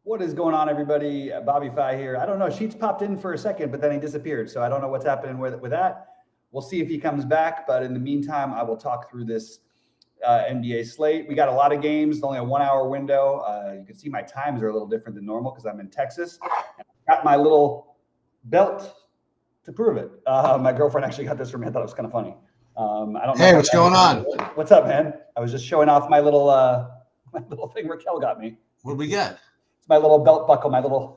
What is going on, everybody? Bobby Fi here. I don't know. Sheets popped in for a second, but then he disappeared. So I don't know what's happening with that. We'll see if he comes back. But in the meantime, I will talk through this NBA slate. We got a lot of games, only a 1 hour window. You can see my times are a little different than normal because I'm in Texas. And I got my little belt to prove it. My girlfriend actually got this for me. I thought it was kind of funny. I don't know. Hey, what's going on? What's up, man? I was just showing off my little thing Raquel got me. What do we get? My little belt buckle, my little.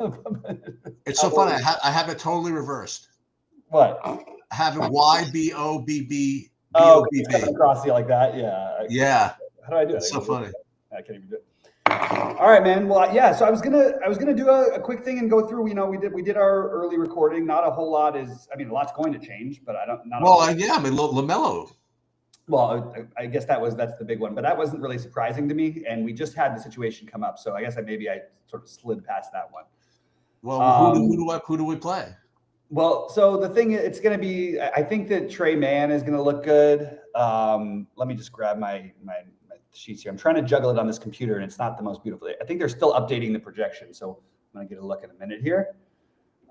It's so funny. I have it totally reversed. What? I have it YBOBB. Oh, it's coming across you like that. Yeah. Yeah. How do I do it? It's so funny. I can't even do it. All right, man. Well, yeah. So I was gonna do a quick thing and go through. You know, we did our early recording. Not a whole lot is. I mean, a lot's going to change, but I don't. Yeah. I mean, LaMelo. Well, I guess that's the big one, but that wasn't really surprising to me. And we just had the situation come up, so I guess I sort of slid past that one. Well, who do we play? Well, so the thing, it's going to be, I think that Trey Mann is going to look good. Let me just grab my sheets here. I'm trying to juggle it on this computer, and it's not the most beautiful. I think they're still updating the projection, so I'm going to get a look in a minute here.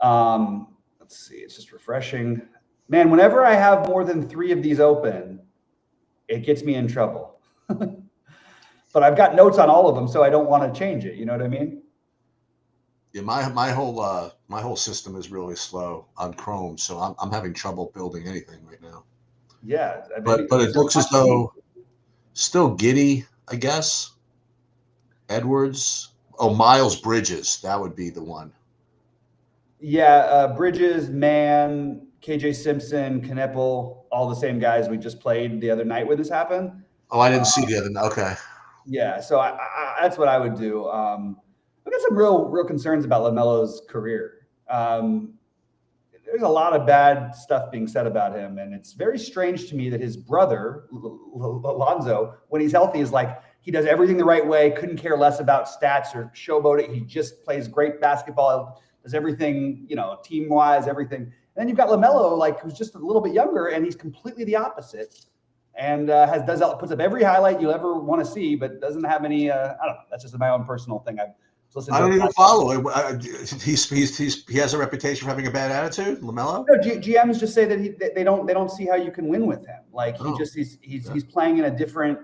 Let's see. It's just refreshing. Man, whenever I have more than 3 of these open, it gets me in trouble. But I've got notes on all of them, so I don't want to change it. You know what I mean? Yeah, my whole system is really slow on Chrome, so I'm having trouble building anything right now. Yeah, I mean, but it looks as though still Giddey, I guess. Edwards. Oh, Miles Bridges, that would be the one. Yeah, Bridges, Mann, KJ Simpson, Knipple, all the same guys we just played the other night when this happened. Oh, I didn't see the other night. Okay. Yeah, so I that's what I would do. I've got some real concerns about LaMelo's career. There's a lot of bad stuff being said about him, and it's very strange to me that his brother, Alonzo, when he's healthy, is like he does everything the right way, couldn't care less about stats or showboat it. He just plays great basketball, does everything, team-wise, everything. And then you've got LaMelo, who's just a little bit younger, and he's completely the opposite. And puts up every highlight you'll ever want to see, but doesn't have any. I don't know. That's just my own personal thing. I don't even follow. He has a reputation for having a bad attitude. LaMelo. No, GMs just say that they don't see how you can win with him. He's playing in a different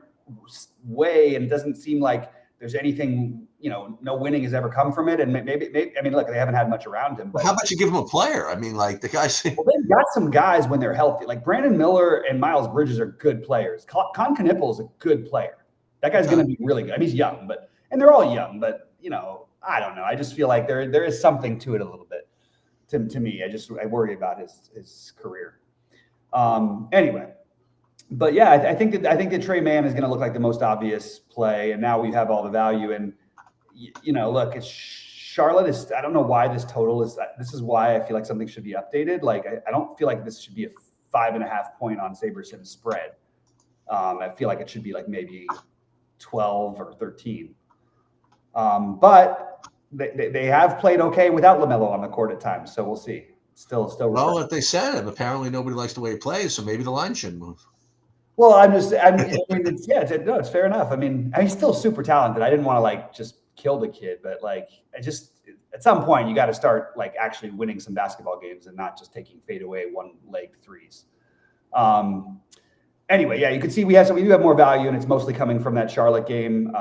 way, and it doesn't seem like there's anything. No winning has ever come from it. And maybe I mean, look, they haven't had much around him. But how about you give him a player? I mean, like the guys. Well, they've got some guys when they're healthy. Like Brandon Miller and Miles Bridges are good players. Con Knipple is a good player. That guy's going to be really good. I mean, he's young, and they're all young, but I don't know. I just feel like there is something to it a little bit. To me, I worry about his career. Anyway. But yeah, I think that Trey Mann is going to look like the most obvious play, and now we have all the value. And look, it's Charlotte is. I don't know why this total is. This is why I feel like something should be updated. Like I don't feel like this should be a 5.5 point on SaberSim spread. I feel like it should be like maybe 12 or 13. But they have played okay without LaMelo on the court at times, so we'll see. Still. Well, what they said, apparently nobody likes the way he plays, so maybe the line shouldn't move. Well, it's fair enough. I mean, he's still super talented. I didn't want to just kill the kid, but at some point you got to start actually winning some basketball games and not just taking fadeaway one-legged threes. Anyway, yeah, you can see we do have more value, and it's mostly coming from that Charlotte game,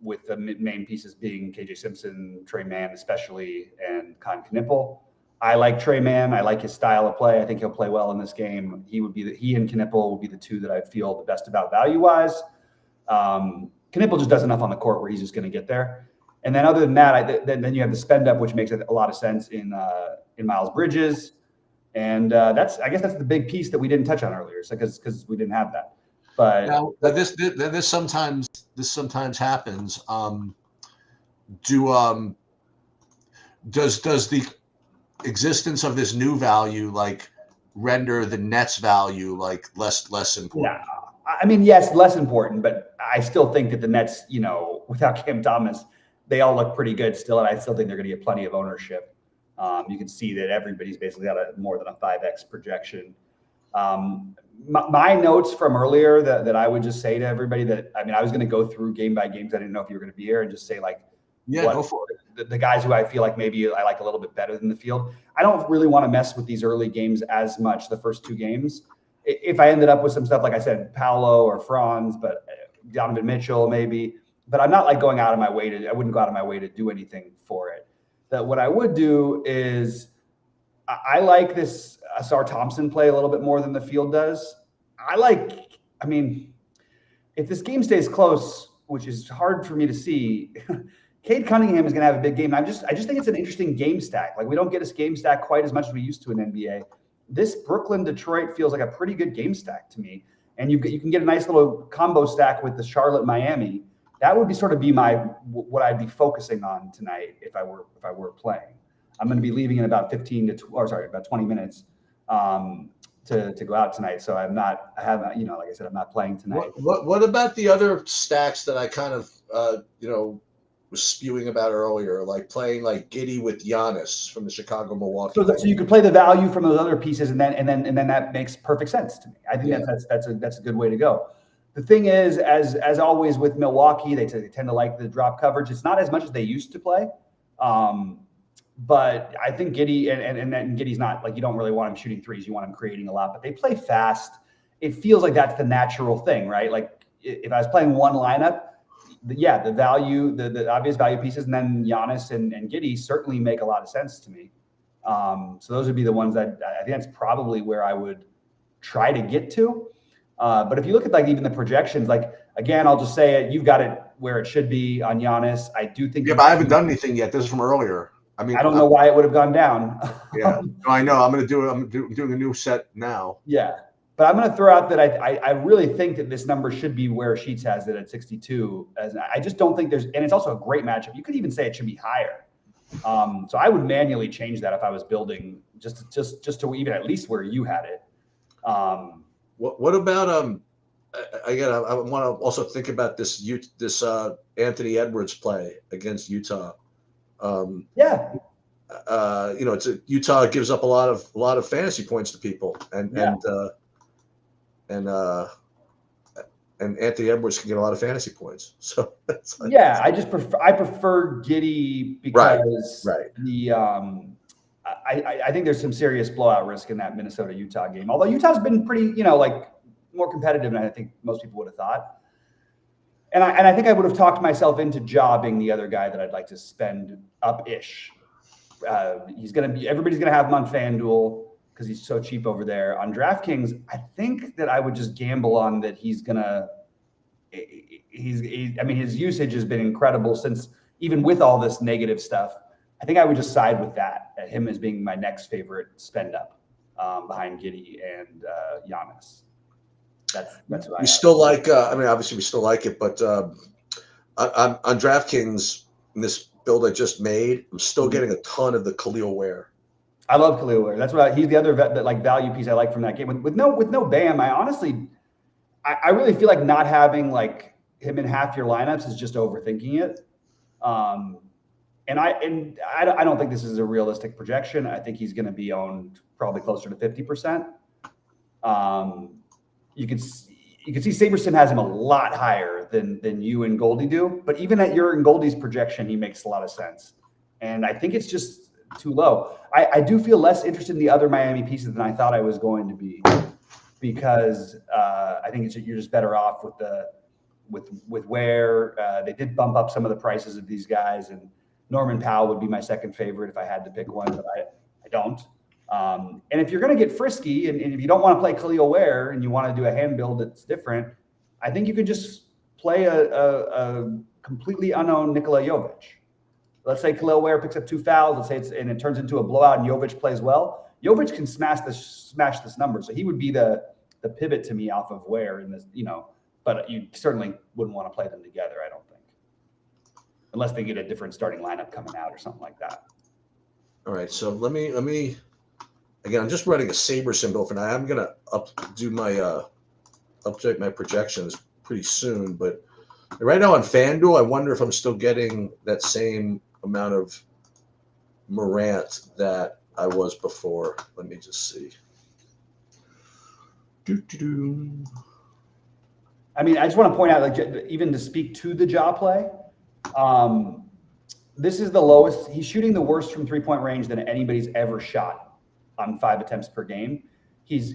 with the main pieces being KJ Simpson, Trey Mann especially, and Con Knipple. I like Trey Mann. I like his style of play. I think he'll play well in this game. He and Knipple will be the two that I feel the best about value-wise. Knipple just does enough on the court where he's just going to get there. And then other than that, then you have the spend up, which makes a lot of sense in Miles Bridges. And I guess that's the big piece that we didn't touch on earlier, because we didn't have that. But now, this sometimes happens. Does the existence of this new value render the Nets value less important? Yeah, I mean, yes, less important, but I still think that the Nets, without Cam Thomas, they all look pretty good still, and I still think they're going to get plenty of ownership. You can see that everybody's basically got more than a 5x projection. My notes from earlier that I would just say to everybody I was going to go through game by game because I didn't know if you were going to be here and just say go for it. the guys who I feel like maybe I like a little bit better than the field. I don't really want to mess with these early games as much, the first 2 games. If I ended up with some stuff, like I said, Paolo or Franz, but Donovan Mitchell maybe, but I'm not like going out of my way I wouldn't go out of my way to do anything for it. That what I would do is I like this Asar Thompson play a little bit more than the field does. I mean, if this game stays close, which is hard for me to see, Cade Cunningham is going to have a big game. I just think it's an interesting game stack. Like, we don't get a game stack quite as much as we used to in NBA. This Brooklyn-Detroit feels like a pretty good game stack to me. And you can get a nice little combo stack with the Charlotte-Miami. That would be sort of what I'd be focusing on tonight if I were playing. I'm going to be leaving in about 20 minutes to go out tonight. So like I said, I'm not playing tonight. What about the other stacks that I kind of was spewing about earlier, like playing like Giddey with Giannis from the Chicago Milwaukee? So you could play the value from those other pieces, and then that makes perfect sense to me. I think that's a good way to go. The thing is, as always with Milwaukee, they tend to like the drop coverage. It's not as much as they used to play. But I think Giddey and Giddey's not like, you don't really want him shooting threes. You want him creating a lot, but they play fast. It feels like that's the natural thing, right? Like, if I was playing one lineup, the value, the obvious value pieces, and then Giannis and Giddey certainly make a lot of sense to me. So those would be the ones that I think that's probably where I would try to get to. But if you look at like even the projections, like, again, I'll just say it, you've got it where it should be on Giannis. I do think. Yeah, but I haven't done anything yet. This is from earlier. I mean, I don't know why it would have gone down. Yeah, I know. I'm doing a new set now. Yeah, but I'm going to throw out that I really think that this number should be where Sheets has it at 62. As I just don't think and it's also a great matchup. You could even say it should be higher. So I would manually change that if I was building just to even at least where you had it. What about again? I want to also think about this Anthony Edwards play against Utah. It's Utah gives up a lot of fantasy points to people, and Anthony Edwards can get a lot of fantasy points. So I prefer Giddey because I think there's some serious blowout risk in that Minnesota Utah game. Although Utah's been pretty more competitive than I think most people would have thought. And I think I would have talked myself into jobbing the other guy that I'd like to spend up-ish. Everybody's going to have him on FanDuel because he's so cheap over there. On DraftKings, I think that I would just gamble on that his usage has been incredible since, even with all this negative stuff. I think I would just side with that, at him as being my next favorite spend up behind Giddey and Giannis. That's what we still like. Obviously we still like it, but on DraftKings, in this build I just made, I'm still getting a ton of the Khalil Ware. I love Khalil Ware. That's he's the other value piece I like from that game. With no Bam, I really feel like not having like him in half your lineups is just overthinking it. And I don't think this is a realistic projection. I think he's going to be owned probably closer to 50%. You can see Saberson has him a lot higher than you and Goldie do, but even at your and Goldie's projection, he makes a lot of sense. And I think it's just too low. I do feel less interested in the other Miami pieces than I thought I was going to be, because I think you're just better off with Ware. They did bump up some of the prices of these guys, and Norman Powell would be my second favorite if I had to pick one, but I don't. And if you're going to get frisky, and if you don't want to play Khalil Ware and you want to do a hand build that's different, I think you could just play a completely unknown Nikola Jovic. Let's say Khalil Ware picks up 2 fouls. Let's say it turns into a blowout and Jovic plays well. Jovic can smash this number, so he would be the pivot to me off of Ware in this, But you certainly wouldn't want to play them together, I don't think, unless they get a different starting lineup coming out or something like that. All right, so let me. Again, I'm just running a Saberson build for now. I'm gonna update my projections pretty soon. But right now on FanDuel, I wonder if I'm still getting that same amount of Morant that I was before. Let me just see. I mean, I just want to point out, like, even to speak to the jaw play, This is the lowest. He's shooting the worst from 3-point range than anybody's ever shot on 5 attempts per game. He's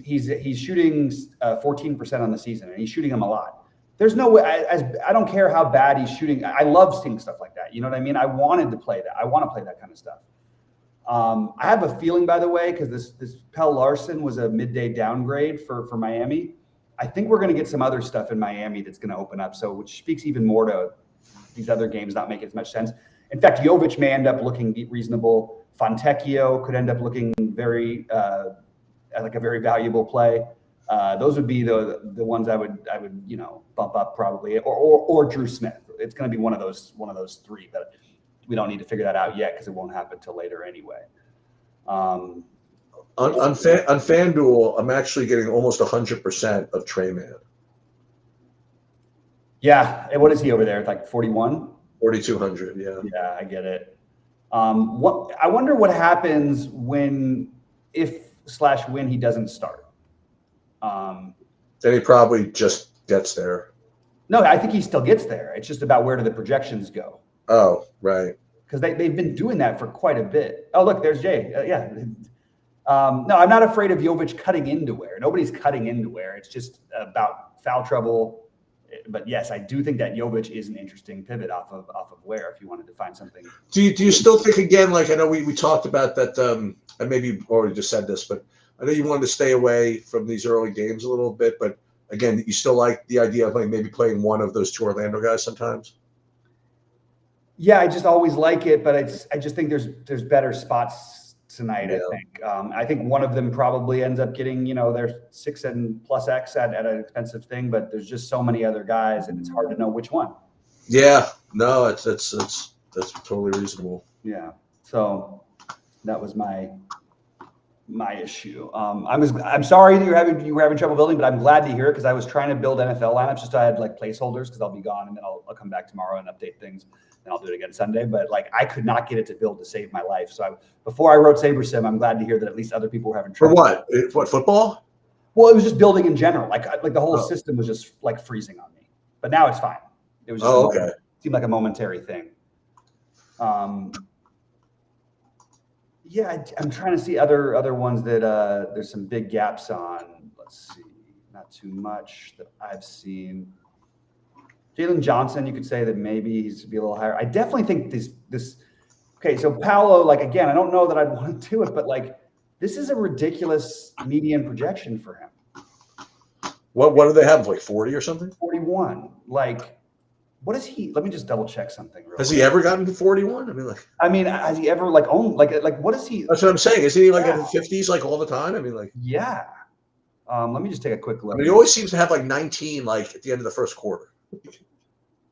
shooting 14% on the season, and he's shooting them a lot. There's no way. I don't care how bad he's shooting. I love seeing stuff like that. You know what I mean? I wanted to play that. I want to play that kind of stuff. I have a feeling, by the way, because this Pell Larson was a midday downgrade for Miami. I think we're going to get some other stuff in Miami that's going to open up. So, which speaks even more to these other games not making as much sense. In fact, Jovic may end up looking reasonable. Fontecchio could end up looking very like a very valuable play. Those would be the ones I would bump up probably, or Drew Smith. It's going to be one of those three, but we don't need to figure that out yet because it won't happen till later anyway. On FanDuel, I'm actually getting almost 100% of Trey Man. Yeah, and what is he over there? Like 41? 4,200. Yeah. Yeah, I get it. I wonder what happens when he doesn't start. Then he probably just gets there. No, I think he still gets there. It's just about where do the projections go. Oh, right. Because they've been doing that for quite a bit. Oh, look, there's Jay. Yeah. No, I'm not afraid of Jovic cutting into Ware. Nobody's cutting into Ware. It's just about foul trouble. But yes, I do think that Jovic is an interesting pivot off of Ware if you wanted to find something. Do you still think, again, like I know we talked about that, and maybe you already just said this, but I know you wanted to stay away from these early games a little bit, but again, you still like the idea of like maybe playing one of those two Orlando guys sometimes? Yeah, I just always like it, but I just think there's better spots tonight. Yeah. I think one of them probably ends up getting their 6 and plus X at an expensive thing, but there's just so many other guys, and it's hard to know which one. Yeah, no, it's totally reasonable. Yeah, so that was my issue. I'm sorry that you were having trouble building, but I'm glad to hear it because I was trying to build NFL lineups just so I had like placeholders because I'll be gone and then I'll come back tomorrow and update things. And I'll do it again Sunday, but like I could not get it to build to save my life. So before I wrote SaberSim, I'm glad to hear that at least other people were having trouble. For what? What, football? Well, it was just building in general. Like the whole system was just like freezing on me. But now it's fine. It was just okay. It seemed like a momentary thing. Yeah, I'm trying to see other ones that there's some big gaps on. Let's see, not too much that I've seen. Jalen Johnson, you could say that maybe he's to be a little higher. I definitely think this. Okay, so Paolo, like again, I don't know that I'd want to do it, but like this is a ridiculous median projection for him. What do they have? Like 40 or something? 41. Like, what is he? Let me just double check something. Has he ever gotten to 41? I mean, has he ever like owned like what is he? That's what I'm saying. Is he like in the 50s like all the time? I mean, like yeah. Let me just take a quick look. I mean, he always seems to have like 19 like at the end of the first quarter.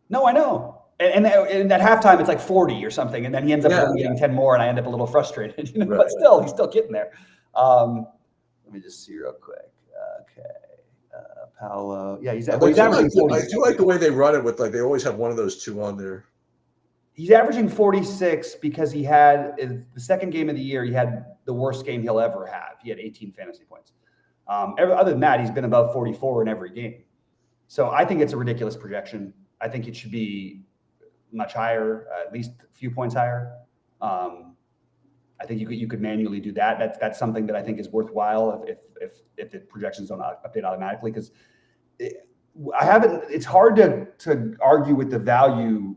No, I know. And at halftime, it's like 40 or something. And then he ends up getting 10 more, and I end up a little frustrated. Right. But still, he's still getting there. Let me just see real quick. Okay. Paolo. Yeah, he's averaging 46. I do like the way they run it with, like, they always have one of those two on there. He's averaging 46 because he had the second game of the year, he had the worst game he'll ever have. He had 18 fantasy points. Other than that, he's been above 44 in every game. So I think it's a ridiculous projection. I think it should be much higher, at least a few points higher. I think you could manually do that. That's something that I think is worthwhile if the projections don't update automatically, because it's hard to argue with the value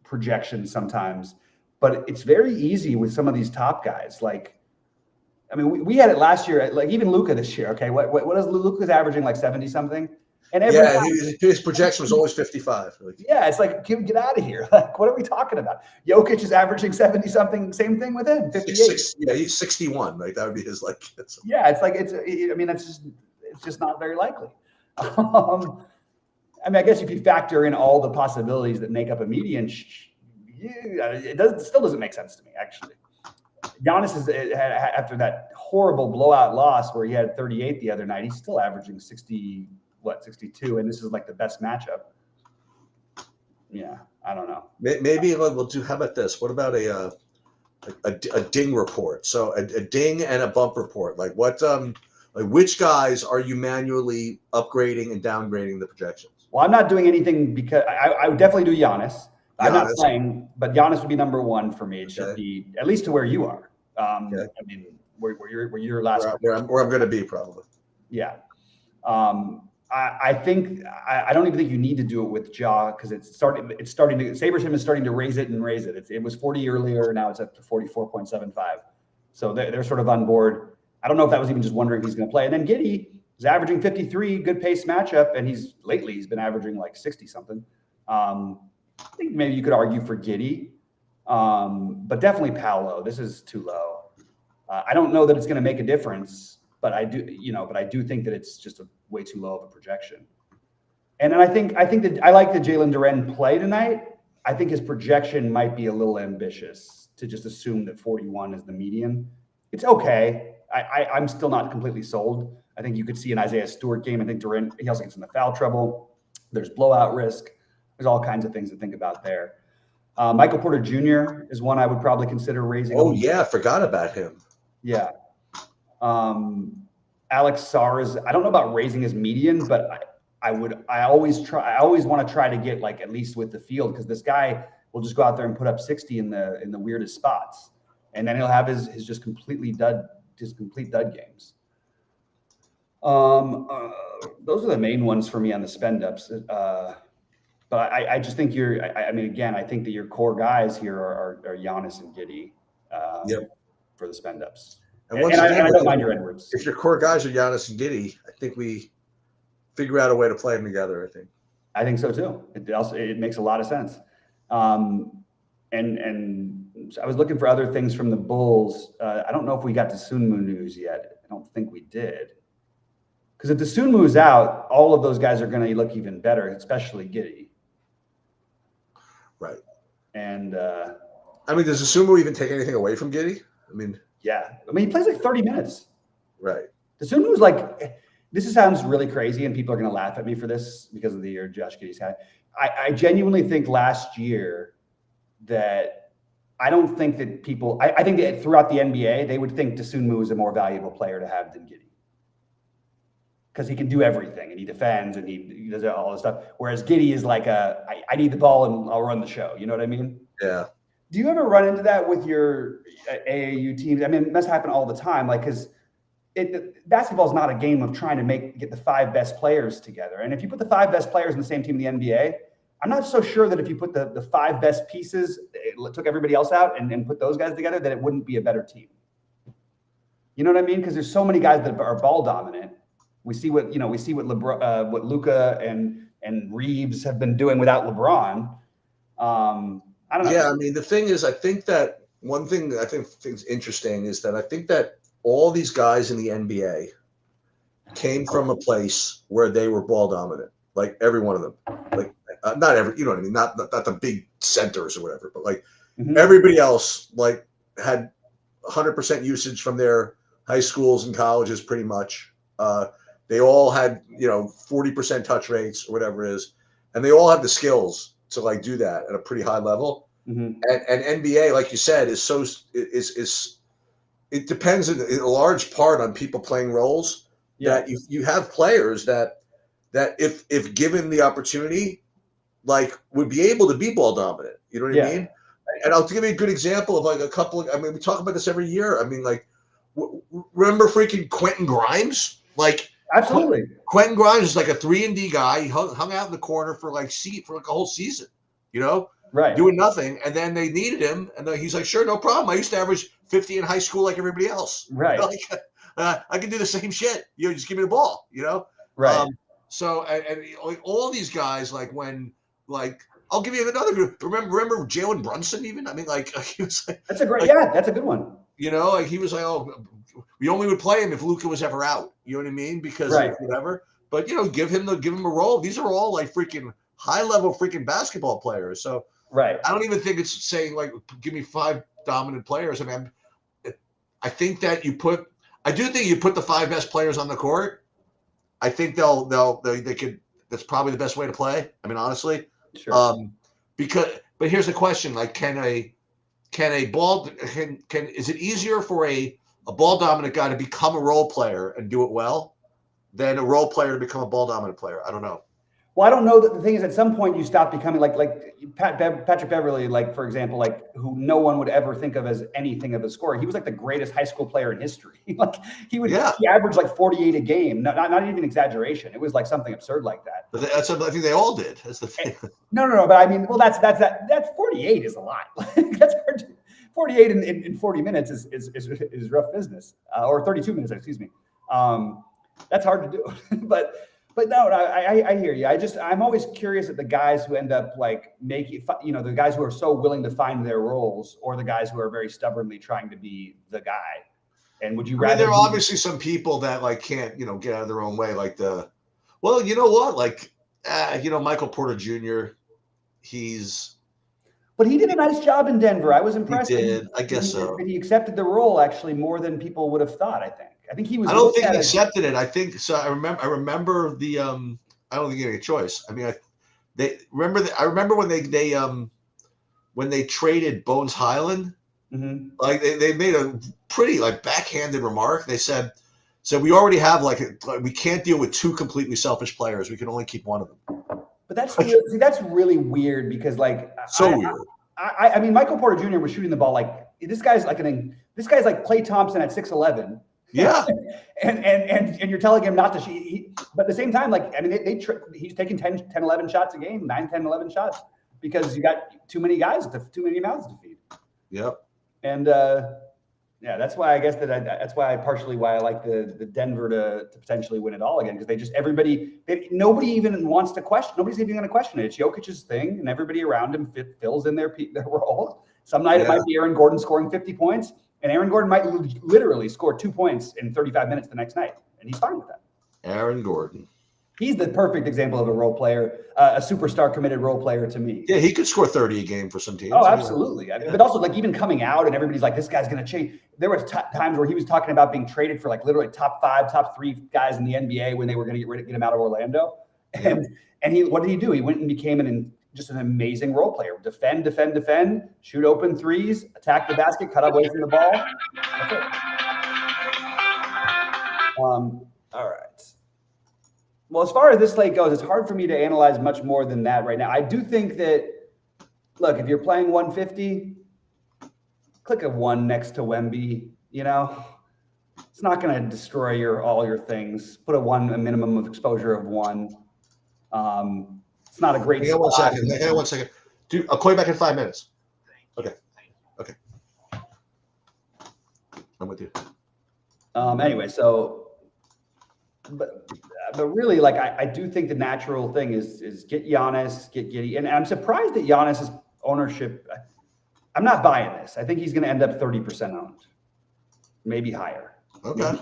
projections sometimes, but it's very easy with some of these top guys. Like, I mean, we had it last year, like even Luka this year. Okay, what is Luka's averaging, like 70 something? And his projection was always 55. Yeah, it's like, get out of here. Like, what are we talking about? Jokic is averaging 70 something. Same thing with him, 58. Yeah, he's 61. Like that would be his like. Yeah, it's like it's just not very likely. I mean, I guess if you factor in all the possibilities that make up a median, it still doesn't make sense to me, actually. Giannis is after that horrible blowout loss where he had 38 the other night. He's still averaging 62, and this is like the best matchup. Yeah, I don't know. Maybe we'll do. How about this? What about a ding report? So a ding and a bump report. Like what? Like which guys are you manually upgrading and downgrading the projections? Well, I'm not doing anything because I would definitely do Giannis. I'm not Giannis. playing, but Giannis would be number one for me. It should Okay. be at least to where you are. Okay. I mean, where you're last. Where I'm going to be probably. Yeah. I think I don't even think you need to do it with Ja because it's starting to SaberSim is starting to raise it. It was 40 earlier, now it's up to 44.75. So they're sort of on board. I don't know if that was even just wondering if he's going to play. And then Giddey is averaging 53, good pace matchup, and he's been averaging like 60 something. I think maybe you could argue for Giddey, but definitely Paolo. This is too low. I don't know that it's going to make a difference, but I do think that it's just way too low of a projection. And I think that I like the Jalen Duren play tonight. I think his projection might be a little ambitious to just assume that 41 is the median. It's okay. I'm still not completely sold. I think you could see an Isaiah Stewart game. I think Duren, he also gets in the foul trouble. There's blowout risk. There's all kinds of things to think about there. Michael Porter Jr. is one I would probably consider raising. Oh, yeah. I forgot about him. Yeah. Alex Sars, I don't know about raising his median, but I always want to try to get like at least with the field, because this guy will just go out there and put up 60 in the weirdest spots. And then he'll have his just complete dud games. Those are the main ones for me on the spend ups. But I just think I think that your core guys here are Giannis and Giddey for the spend ups. And I don't mind your Edwards. If your core guys are Giannis and Giddey, I think we figure out a way to play them together. I think so too. It makes a lot of sense. And I was looking for other things from the Bulls. I don't know if we got to Sunmu news yet. I don't think we did. Because if the Sunmu is out, all of those guys are going to look even better, especially Giddey. Right. And does Sunmu even take anything away from Giddey? Yeah. He plays like 30 minutes. Right. The Sunmu is like, this sounds really crazy, and people are going to laugh at me for this because of the year Josh Giddey's had. I genuinely think last year that I don't think that people – I think that throughout the NBA, they would think Sunmu is a more valuable player to have than Giddey, because he can do everything, and he defends, and he does all this stuff. Whereas Giddey is like I need the ball, and I'll run the show. You know what I mean? Yeah. Do you ever run into that with your AAU teams? It must happen all the time. Like, because basketball is not a game of trying to get the five best players together. And if you put the five best players in the same team in the NBA, I'm not so sure that if you put the five best pieces, took everybody else out and put those guys together, that it wouldn't be a better team. You know what I mean? Because there's so many guys that are ball dominant. We see what LeBron, what Luka and Reeves have been doing without LeBron. I don't know. Yeah, the thing is, I think that one thing that I think is interesting is that I think that all these guys in the NBA came from a place where they were ball dominant, like every one of them. Like not every, you know what I mean? Not the big centers or whatever, but like everybody else like had 100% usage from their high schools and colleges, pretty much. They all had 40% touch rates or whatever it is, and they all have the skills to like do that at a pretty high level. And NBA, like you said, is it depends in a large part on people playing roles. That you have players that if given the opportunity, like would be able to be ball dominant. You know what I mean? And I'll give you a good example of like a couple of. We talk about this every year. Remember freaking Quentin Grimes? Like absolutely, Quentin Grimes is like a 3-and-D guy. He hung out in the corner for like a whole season. Right, doing nothing, and then they needed him, and he's like, "Sure, no problem. I used to average 50 in high school like everybody else. Right, I can do the same shit. Just give me the ball. Right. So like all these guys, like when like I'll give you another group. Remember Jalen Brunson? Even he was like that's a great that's a good one. He was like, oh, we only would play him if Luka was ever out. You know what I mean? Because of whatever. But give him a role. These are all like freaking high level freaking basketball players. So. Right. I don't even think it's saying like give me 5 dominant players. I think that I do think you put the 5 best players on the court. I think they could. That's probably the best way to play. Honestly. Sure. But here's the question: like, is it easier for a ball dominant guy to become a role player and do it well than a role player to become a ball dominant player? I don't know. Well, I don't know that the thing is at some point you stop becoming like Patrick Beverly, like for example, like who no one would ever think of as anything of a scorer. He was like the greatest high school player in history. Like he averaged like 48 a game. Not even exaggeration. It was like something absurd like that. But I think they all did. That's the thing. No. But I mean, well, that's 48 is a lot. That's hard to, 48 in 40 minutes is rough business, or 32 minutes, excuse me. That's hard to do, But no, I hear you. I'm always curious at the guys who end up like making, the guys who are so willing to find their roles, or the guys who are very stubbornly trying to be the guy. And would you rather? There are obviously some people that like can't, get out of their own way. Like you know what? Like, Michael Porter Jr. But he did a nice job in Denver. I was impressed. He did. I guess so. He accepted the role actually more than people would have thought. I think he was. I don't think he accepted it. I think so. I remember the. I don't think he had a choice. I mean, I remember when they traded Bones Highland. Mm-hmm. Like they made a pretty like backhanded remark. They said we already have like we can't deal with two completely selfish players. We can only keep one of them. But that's really weird because like weird. I mean, Michael Porter Jr. was shooting the ball like this guy's like Klay Thompson at 6'11". Yeah. and you're telling him not to shoot. But at the same time, like, I mean, he's taking 10, 11 shots a game, 9, 10, 11 shots because you got too many guys, too many mouths to feed. Yep. And that's why I guess that's why I like the Denver to potentially win it all again, because they just nobody even wants to question. Nobody's even going to question it. It's Jokic's thing, and everybody around him fills in their roles. Some night it might be Aaron Gordon scoring 50 points. And Aaron Gordon might literally score 2 points in 35 minutes the next night, and he's fine with that. Aaron Gordon. He's the perfect example of a role player, a superstar committed role player to me. Yeah, he could score 30 a game for some teams. Oh, absolutely. Yeah. But also, like, even coming out and everybody's like, this guy's going to change. There was times where he was talking about being traded for like literally top 5, top 3 guys in the NBA when they were going to get him out of Orlando. And what did he do? He went and became just an amazing role player. Defend, shoot open threes, attack the basket, cut away from the ball. That's it. All right. Well, as far as this slate goes, it's hard for me to analyze much more than that right now. I do think that, look, if you're playing 150, click a 1 next to Wemby. It's not going to destroy all your things. Put a minimum of exposure of 1. It's not a great. Hang on 1 second. Dude, I'll call you back in 5 minutes. Okay. I'm with you. Anyway, but really, like, I do think the natural thing is get Giannis, get Giddey. And I'm surprised that Giannis's ownership, I'm not buying this. I think he's going to end up 30% owned, maybe higher. Okay.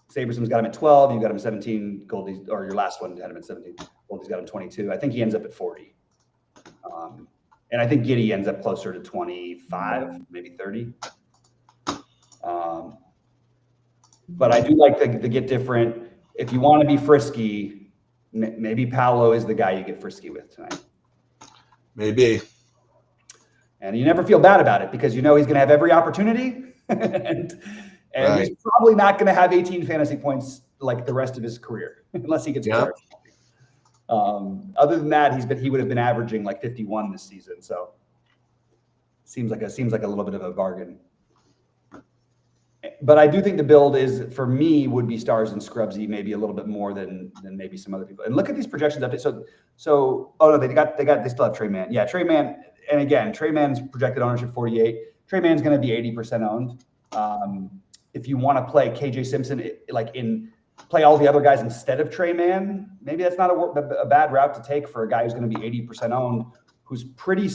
Saberson's got him at 12. You got him at 17. Goldie's, or your last one had him at 17. Goldie's got him 22. I think he ends up at 40. And I think Giddey ends up closer to 25, maybe 30. But I do like the get different. If you want to be frisky, maybe Paolo is the guy you get frisky with tonight. Maybe. And you never feel bad about it because he's going to have every opportunity. and he's probably not going to have 18 fantasy points like the rest of his career unless he gets hurt. Other than that, he would have been averaging like 51 this season. So seems like a little bit of a bargain. But I do think the build for me would be Stars and Scrubsy maybe a little bit more than maybe some other people. And look at these projections updates. So they still have Trey Mann. Yeah, Trey Mann. And again, Trey Mann's projected ownership 48. Trey Mann's going to be 80% owned. If you want to play KJ Simpson, play all the other guys instead of Trey Mann, maybe that's not a bad route to take for a guy who's going to be 80% owned, who's pretty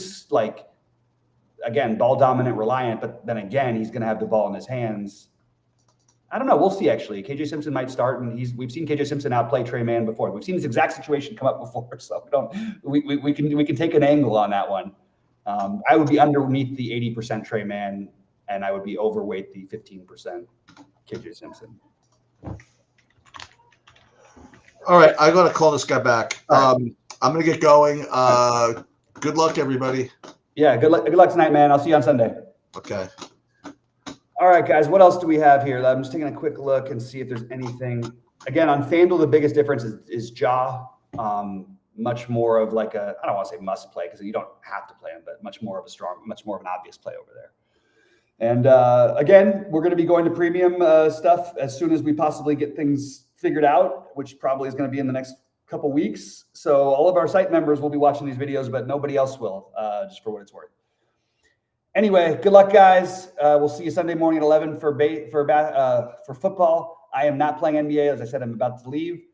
again, ball dominant, reliant, but then again, he's going to have the ball in his hands. I don't know. We'll see. Actually, KJ Simpson might start, and we've seen KJ Simpson outplay Trey Mann before. We've seen this exact situation come up before, so we can take an angle on that one. I would be underneath the 80% Trey Mann, and I would be overweight the 15% KJ Simpson. All right, I got to call this guy back. I'm going to get going. Good luck, everybody. Yeah, good luck tonight, man. I'll see you on Sunday. Okay. All right, guys. What else do we have here? I'm just taking a quick look and see if there's anything Again, on FanDuel, the biggest difference is Ja. Much more of like a, I don't want to say must play because you don't have to play him, but much more of an obvious play over there. And again, we're going to be going to premium stuff as soon as we possibly get things figured out, which probably is going to be in the next couple weeks. So all of our site members will be watching these videos, but nobody else will, just for what it's worth. Anyway, good luck, guys. We'll see you Sunday morning at 11 for football. I am not playing NBA. As I said, I'm about to leave.